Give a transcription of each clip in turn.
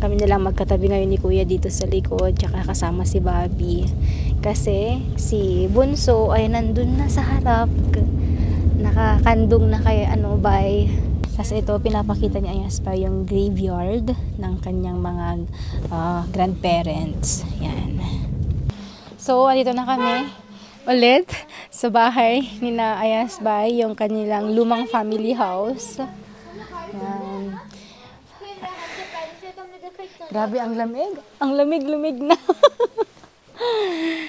Kami na lang magkatabi ngayon ni Kuya dito sa likod, tsaka kasama si Bobby. Kasi si Bunso ay nandun na sa harap. Nakakandong na kay Bay. Kasi ito, pinapakita ni Ayas pa yung graveyard ng kanyang mga grandparents. Yan. So, andito na kami ulit sa bahay ni na Ayas Bay, yung kanilang lumang family house. Yan. Grabe, ang lamig. Ang lamig-lumig na.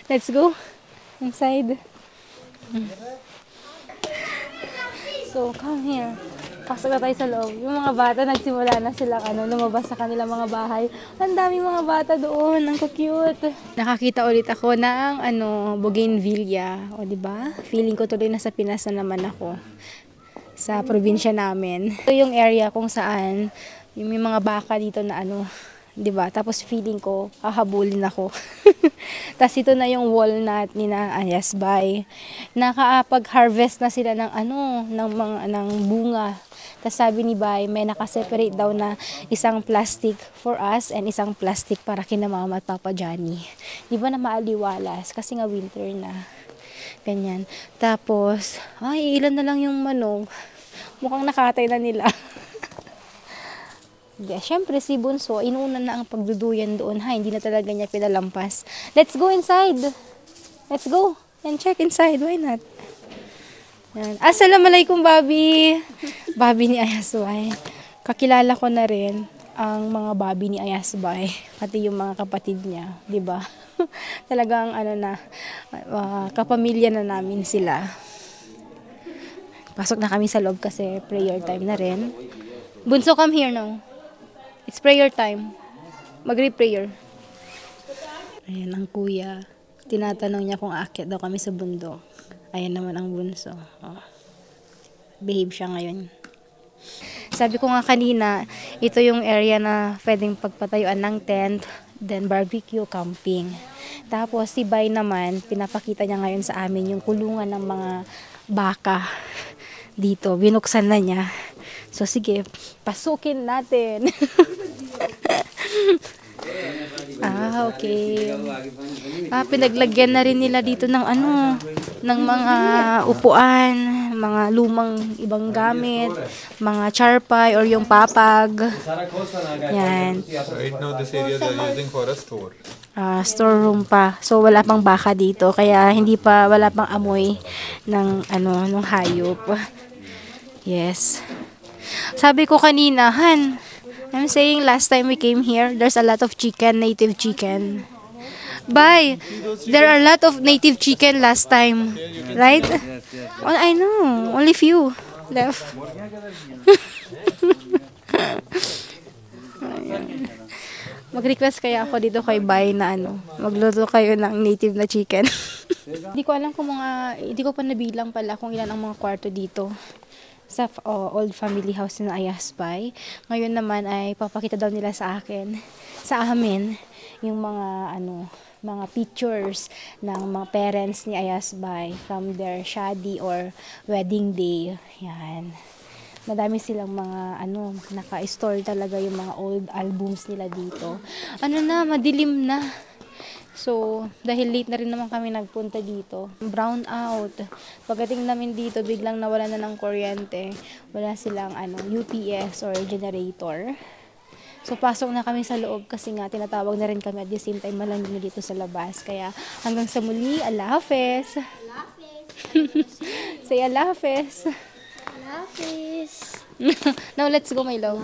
Let's go inside. So, come here. Pasok na tayo sa loob. Yung mga bata, nagsimula na silang lumabas sa kanilang mga bahay. Ang daming mga bata doon. Ang cute. Nakakita ulit ako ng bougainvillea. O, diba? Feeling ko tuloy na sa Pinas na naman ako. Sa probinsya namin. Ito yung area kung saan yung may mga baka dito na diba? Tapos feeling ko, hahabulin ako. Tapos ito na yung walnut ni na Ayas Bay. Nakapag-harvest na sila ng ng bunga. Tapos sabi ni Bay, may nakaseparate daw na isang plastic for us and isang plastic para kina Mama at Papa Johnny. Di ba na maaliwalas? Kasi nga winter na. Ganyan. Tapos, ilan na lang yung manok. Mukhang nakatay na nila. Siyempre si Bunso, inuuna na ang pagduduyan doon. Hindi na talaga niya pinalampas. Let's go inside. Let's go and check inside. Why not? Yan. Assalamualaikum, Bobby. Bobby ni Ayas Bay. Kakilala ko na rin ang mga Bobby ni Ayas Bay. Pati yung mga kapatid niya. Diba? Talagang kapamilya na namin sila. Pasok na kami sa loob kasi prayer time na rin. Bunso, come here now. It's prayer time. Magre-prayer. Ayan ang kuya. Tinatanong niya kung aakyat daw kami sa bundok. Ayan naman ang Bunso. Behave siya ngayon. Sabi ko nga kanina, ito yung area na pwedeng pagpatayuan ng tent, then barbecue, camping. Tapos si Bay naman, pinapakita niya ngayon sa amin yung kulungan ng mga baka dito. Binuksan na niya. So sige, pasukin natin. Okay. Pinaglagyan na rin nila dito ng ng mga upuan, mga lumang ibang gamit, mga charpay or yung papag. Yan. Right now this area they are using for a store. Storeroom pa. So wala pang baka dito kaya wala pang amoy ng ng hayop. Yes. Sabi ko kanina, I'm saying last time we came here, there's a lot of chicken, native chicken. Bay, there are a lot of native chicken last time, right? Oh, I know, only few left. Mag-request kaya ako dito kay Bay na magluto kayo ng native na chicken. Hindi ko alam hindi ko pa nabilang pala kung ilan ang mga kwarto dito sa old family house na Ayas Bay. Ngayon naman ay papakita daw nila sa amin, yung mga pictures ng mga parents ni Ayas Bay from their shadi or wedding day. Yan. Madami silang mga naka-store talaga yung mga old albums nila dito. Madilim na. So, dahil late na rin naman kami nagpunta dito. Brown out. Pagdating namin dito, biglang nawala na ng kuryente. Wala silang UPS or generator. So, pasok na kami sa loob kasi nga tinatawag na rin kami at the same time malamig na dito sa labas. Kaya hanggang sa muli, Allah Hafiz. Allah Hafiz. Say Allah Hafiz. Allah Hafiz. Now, let's go, my love.